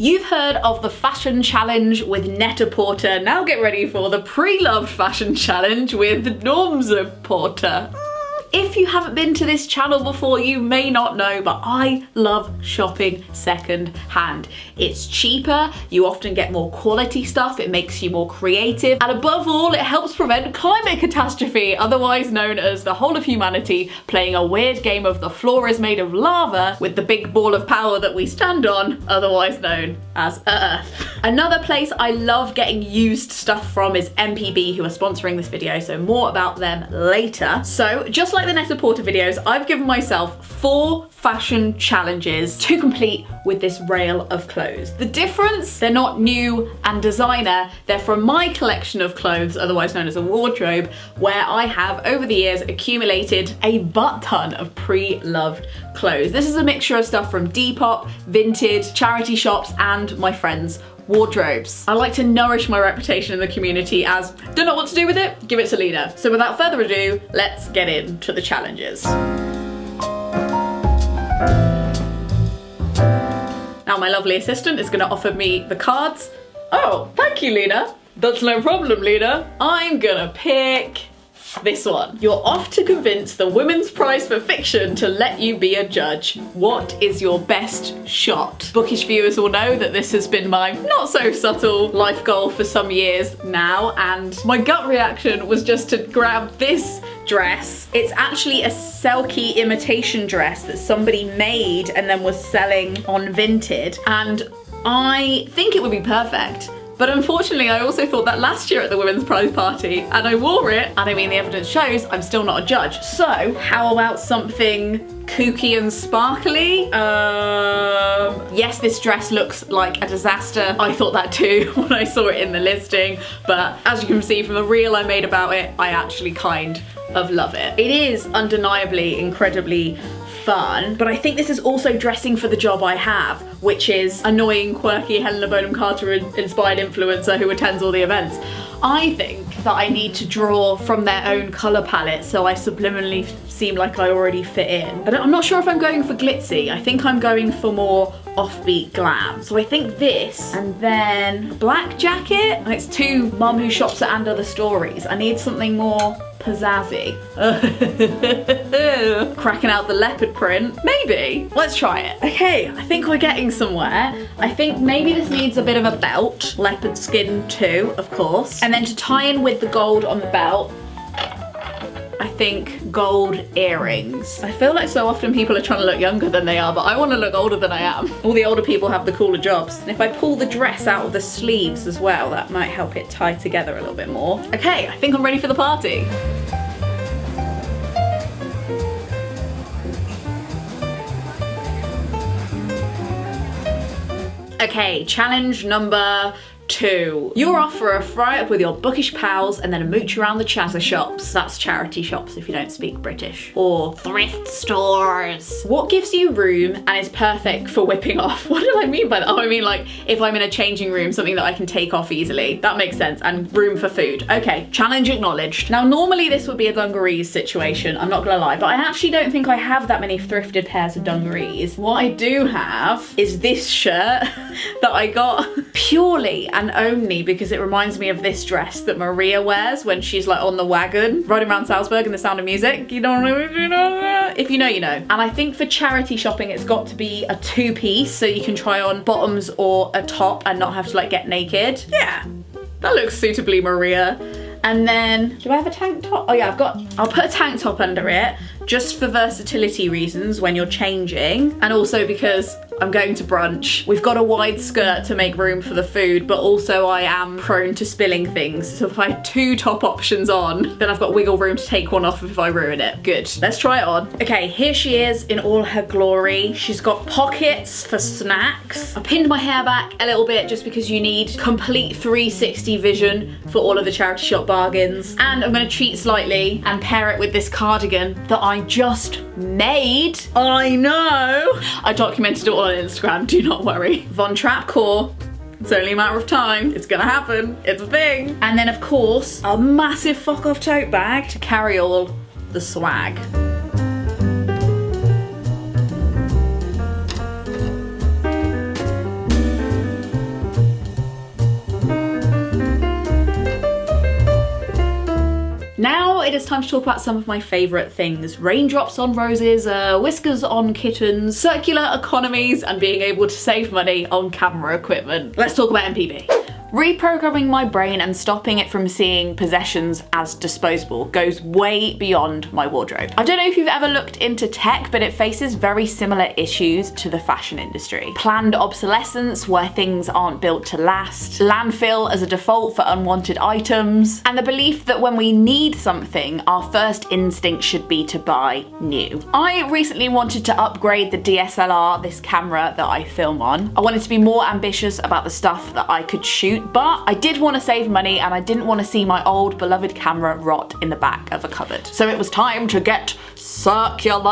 You've heard of the fashion challenge with Net-a-Porter. Now get ready for the pre-loved fashion challenge with Norms-a-Porter. If you haven't been to this channel before, you may not know, but I love shopping second hand. It's cheaper, you often get more quality stuff, it makes you more creative, and above all, it helps prevent climate catastrophe, otherwise known as the whole of humanity playing a weird game of the floor is made of lava with the big ball of power that we stand on, otherwise known as Earth. Another place I love getting used stuff from is MPB, who are sponsoring this video, so more about them later. So, just like the Net-a-Porter videos, I've given myself 4 fashion challenges to complete with this rail of clothes. The difference, they're not new and designer, they're from my collection of clothes, otherwise known as a wardrobe, where I have over the years accumulated a butt ton of pre-loved clothes. This is a mixture of stuff from Depop, Vinted, charity shops, and my friends' wardrobes. I like to nourish my reputation in the community as don't know what to do with it, give it to Lena. So without further ado, let's get into the challenges. Now my lovely assistant is going to offer me the cards. Oh, thank you, Lena. That's no problem, Lena. I'm gonna pick this one. You're off to convince the Women's Prize for Fiction to let you be a judge. What is your best shot? Bookish viewers will know that this has been my not so subtle life goal for some years now, and my gut reaction was just to grab this dress. It's actually a Selkie imitation dress that somebody made and then was selling on Vinted, and I think it would be perfect. But unfortunately, I also thought that last year at the Women's Prize party, and I wore it, and I mean, the evidence shows I'm still not a judge. So, how about something kooky and sparkly? Yes, this dress looks like a disaster. I thought that too when I saw it in the listing, but as you can see from the reel I made about it, I actually kind of love it. It is undeniably incredibly fun, but I think this is also dressing for the job I have, which is annoying, quirky Helena Bonham Carter inspired influencer who attends all the events. I think that I need to draw from their own colour palette so I subliminally seem like I already fit in. But I'm not sure if I'm going for glitzy. I think I'm going for more offbeat glam. So I think this, and then black jacket. It's to mum who shops at And Other Stories. I need something more pizzazzy. Cracking out the leopard print. Maybe. Let's try it. Okay, I think we're getting somewhere. I think maybe this needs a bit of a belt. Leopard skin too, of course. And then to tie in with the gold on the belt, I think gold earrings. I feel like so often people are trying to look younger than they are, but I want to look older than I am. All the older people have the cooler jobs. And if I pull the dress out of the sleeves as well, that might help it tie together a little bit more. Okay, I think I'm ready for the party. Okay, challenge number 2. You're off for a fry up with your bookish pals and then a mooch around the Chazza shops. That's charity shops if you don't speak British. Or thrift stores. What gives you room and is perfect for whipping off? What did I mean by that? Oh, I mean like if I'm in a changing room, something that I can take off easily. That makes sense. And room for food. Okay, challenge acknowledged. Now normally this would be a dungarees situation, I'm not gonna lie, but I actually don't think I have that many thrifted pairs of dungarees. What I do have is this shirt that I got purely and only because it reminds me of this dress that Maria wears when she's like on the wagon riding around Salzburg in The Sound of Music. You don't know if you know. If you know, you know. And I think for charity shopping it's got to be a 2-piece so you can try on bottoms or a top and not have to like get naked. Yeah, that looks suitably Maria. And then, do I have a tank top? Oh yeah, I'll put a tank top under it just for versatility reasons when you're changing, and also because I'm going to brunch. We've got a wide skirt to make room for the food, but also I am prone to spilling things. So if I have 2 top options on, then I've got wiggle room to take one off if I ruin it. Good, let's try it on. Okay, here she is in all her glory. She's got pockets for snacks. I pinned my hair back a little bit just because you need complete 360 vision for all of the charity shop bargains. And I'm gonna cheat slightly and pair it with this cardigan that I just made. I know. I documented it all on Instagram, do not worry. Von Trapp core. It's only a matter of time. It's gonna happen. It's a thing. And then of course, a massive fuck off tote bag to carry all the swag. it's time to talk about some of my favourite things. Raindrops on roses, whiskers on kittens, circular economies, and being able to save money on camera equipment. Let's talk about MPB. Reprogramming my brain and stopping it from seeing possessions as disposable goes way beyond my wardrobe. I don't know if you've ever looked into tech, but it faces very similar issues to the fashion industry. Planned obsolescence, where things aren't built to last, landfill as a default for unwanted items, and the belief that when we need something, our first instinct should be to buy new. I recently wanted to upgrade the DSLR, this camera that I film on. I wanted to be more ambitious about the stuff that I could shoot, but I did want to save money and I didn't want to see my old beloved camera rot in the back of a cupboard. So it was time to get circular.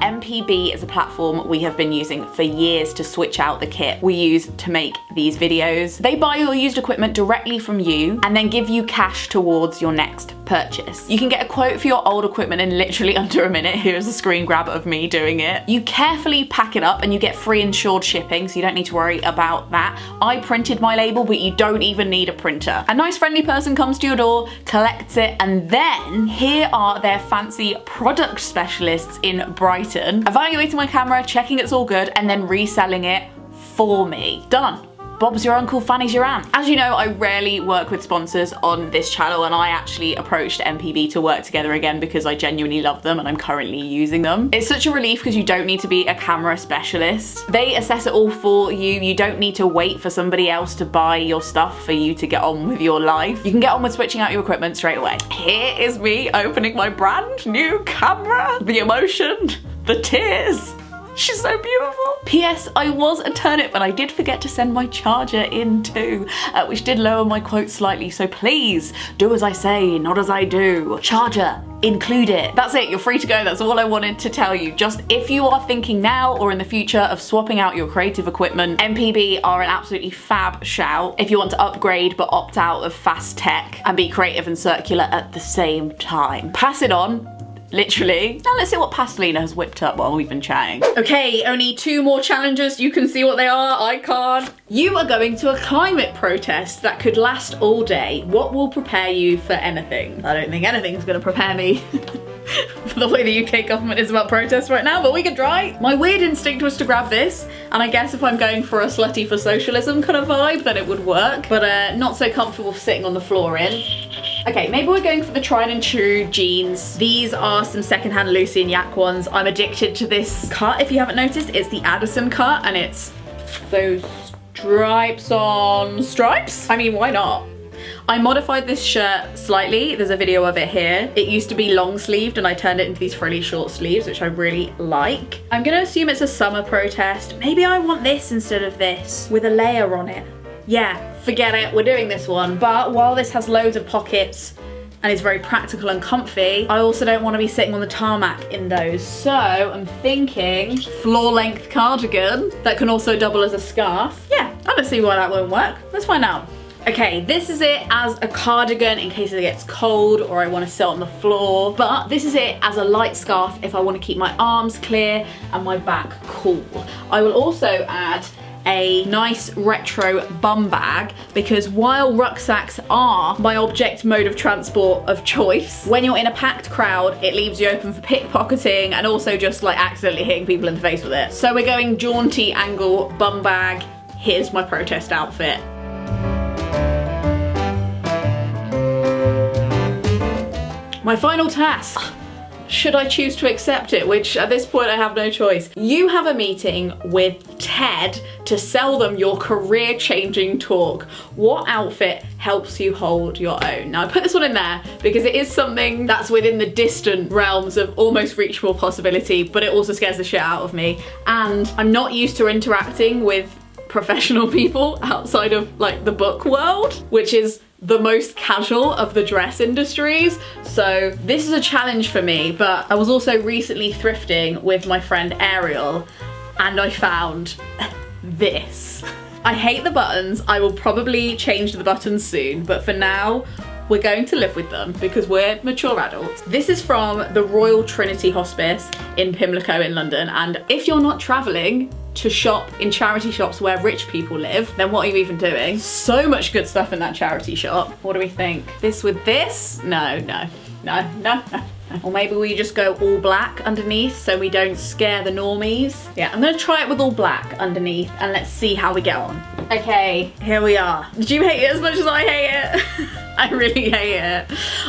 MPB is a platform we have been using for years to switch out the kit we use to make these videos. They buy your used equipment directly from you and then give you cash towards your next purchase. You can get a quote for your old equipment in literally under a minute. Here's a screen grab of me doing it. You carefully pack it up and you get free insured shipping, so you don't need to worry about that. I printed my label, but you don't even need a printer. A nice friendly person comes to your door, collects it, and then here are their fancy product specialists in Brighton evaluating my camera, checking it's all good, and then reselling it for me. Done. Bob's your uncle, Fanny's your aunt. As you know, I rarely work with sponsors on this channel, and I actually approached MPB to work together again because I genuinely love them and I'm currently using them. It's such a relief because you don't need to be a camera specialist. They assess it all for you. You don't need to wait for somebody else to buy your stuff for you to get on with your life. You can get on with switching out your equipment straight away. Here is me opening my brand new camera. The emotion, the tears. She's so beautiful. P.S. I was a turnip and I did forget to send my charger in too, which did lower my quote slightly, so please do as I say, not as I do. Charger, include it. That's it, you're free to go. That's all I wanted to tell you. Just if you are thinking now or in the future of swapping out your creative equipment, MPB are an absolutely fab shout if you want to upgrade but opt out of fast tech and be creative and circular at the same time. Pass it on. Literally. Now let's see what Pastelina has whipped up while we've been chatting. Okay, only 2 more challenges. You can see what they are, I can't. You are going to a climate protest that could last all day. What will prepare you for anything? I don't think anything's gonna prepare me for the way the UK government is about protests right now, but we can try. My weird instinct was to grab this, and I guess if I'm going for a slutty for socialism kind of vibe, then it would work, but not so comfortable for sitting on the floor in. Okay, maybe we're going for the tried and true jeans. These are some secondhand Lucy and Yak ones. I'm addicted to this cut, if you haven't noticed. It's the Addison cut, and it's those stripes on stripes. I mean, why not? I modified this shirt slightly. There's a video of it here. It used to be long sleeved and I turned it into these frilly short sleeves, which I really like. I'm gonna assume it's a summer protest. Maybe I want this instead of this with a layer on it. Yeah, forget it, we're doing this one. But while this has loads of pockets and is very practical and comfy, I also don't want to be sitting on the tarmac in those. So I'm thinking floor length cardigan that can also double as a scarf. Yeah, I don't see why that won't work. Let's find out. Okay, this is it as a cardigan in case it gets cold or I want to sit on the floor. But this is it as a light scarf if I want to keep my arms clear and my back cool. I will also add a nice retro bum bag because while rucksacks are my object mode of transport of choice, when you're in a packed crowd, it leaves you open for pickpocketing and also just like accidentally hitting people in the face with it. So we're going jaunty angle bum bag. Here's my protest outfit. My final task. Should I choose to accept it, which at this point I have no choice. You have a meeting with Ted to sell them your career-changing talk. What outfit helps you hold your own? Now I put this one in there because it is something that's within the distant realms of almost reachable possibility, but it also scares the shit out of me. And I'm not used to interacting with professional people outside of like the book world, which is the most casual of the dress industries. So this is a challenge for me, but I was also recently thrifting with my friend Ariel and I found this. I hate the buttons. I will probably change the buttons soon, but for now, we're going to live with them because we're mature adults. This is from the Royal Trinity Hospice in Pimlico in London, and if you're not traveling to shop in charity shops where rich people live, then what are you even doing? So much good stuff in that charity shop. What do we think? This with this? No, no. no. Or maybe we just go all black underneath so we don't scare the normies. Yeah, I'm gonna try it with all black underneath and let's see how we get on. Okay, here we are. Did you hate it as much as I hate it? I really hate it.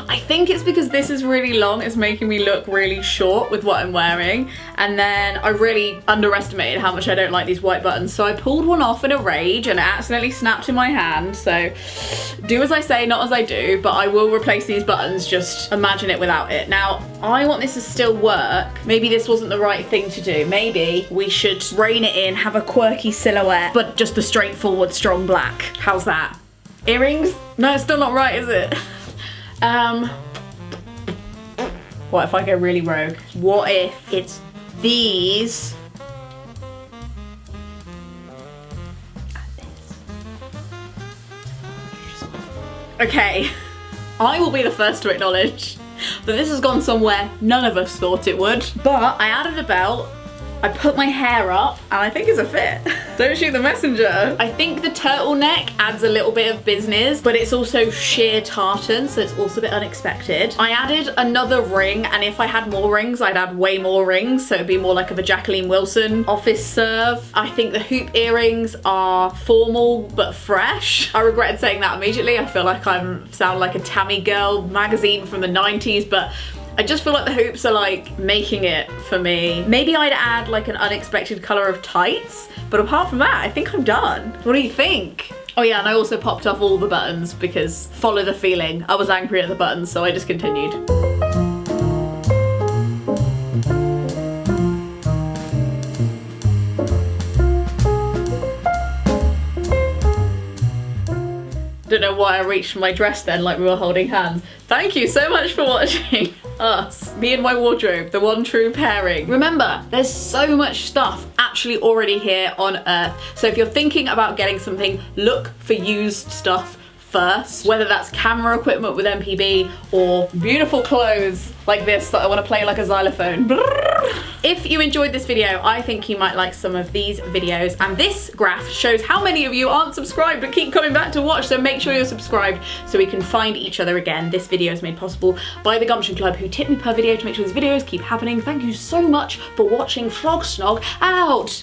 I think it's because this is really long. It's making me look really short with what I'm wearing. And then I really underestimated how much I don't like these white buttons. So I pulled one off in a rage and it accidentally snapped in my hand. So do as I say, not as I do, but I will replace these buttons. Just imagine it without it. Now, I want this to still work. Maybe this wasn't the right thing to do. Maybe we should rein it in, have a quirky silhouette, but just the straightforward, strong black. How's that? Earrings? No, it's still not right, is it? What if I go really rogue? What if it's these and this? Okay, I will be the first to acknowledge that this has gone somewhere none of us thought it would. But I added a belt, I put my hair up, and I think it's a fit. Don't shoot the messenger. I think the turtleneck adds a little bit of business, but it's also sheer tartan, so it's also a bit unexpected. I added another ring, and if I had more rings, I'd add way more rings, so it'd be more like of a Jacqueline Wilson office serve. I think the hoop earrings are formal but fresh. I regretted saying that immediately. I feel like I sound like a Tammy Girl magazine from the 90s, but I just feel like the hoops are like making it for me. Maybe I'd add like an unexpected color of tights, but apart from that, I think I'm done. What do you think? Oh yeah, and I also popped off all the buttons because follow the feeling. I was angry at the buttons, so I just continued. Don't know why I reached for my dress then like we were holding hands. Thank you so much for watching us. Me and my wardrobe, the one true pairing. Remember, there's so much stuff actually already here on Earth. So if you're thinking about getting something, look for used stuff first, whether that's camera equipment with MPB or beautiful clothes like this that I want to play like a xylophone. If you enjoyed this video, I think you might like some of these videos, and this graph shows how many of you aren't subscribed but keep coming back to watch, so make sure you're subscribed so we can find each other again. This video is made possible by the Gumption Club, who tip me per video to make sure these videos keep happening. Thank you so much for watching. Frog Snog out!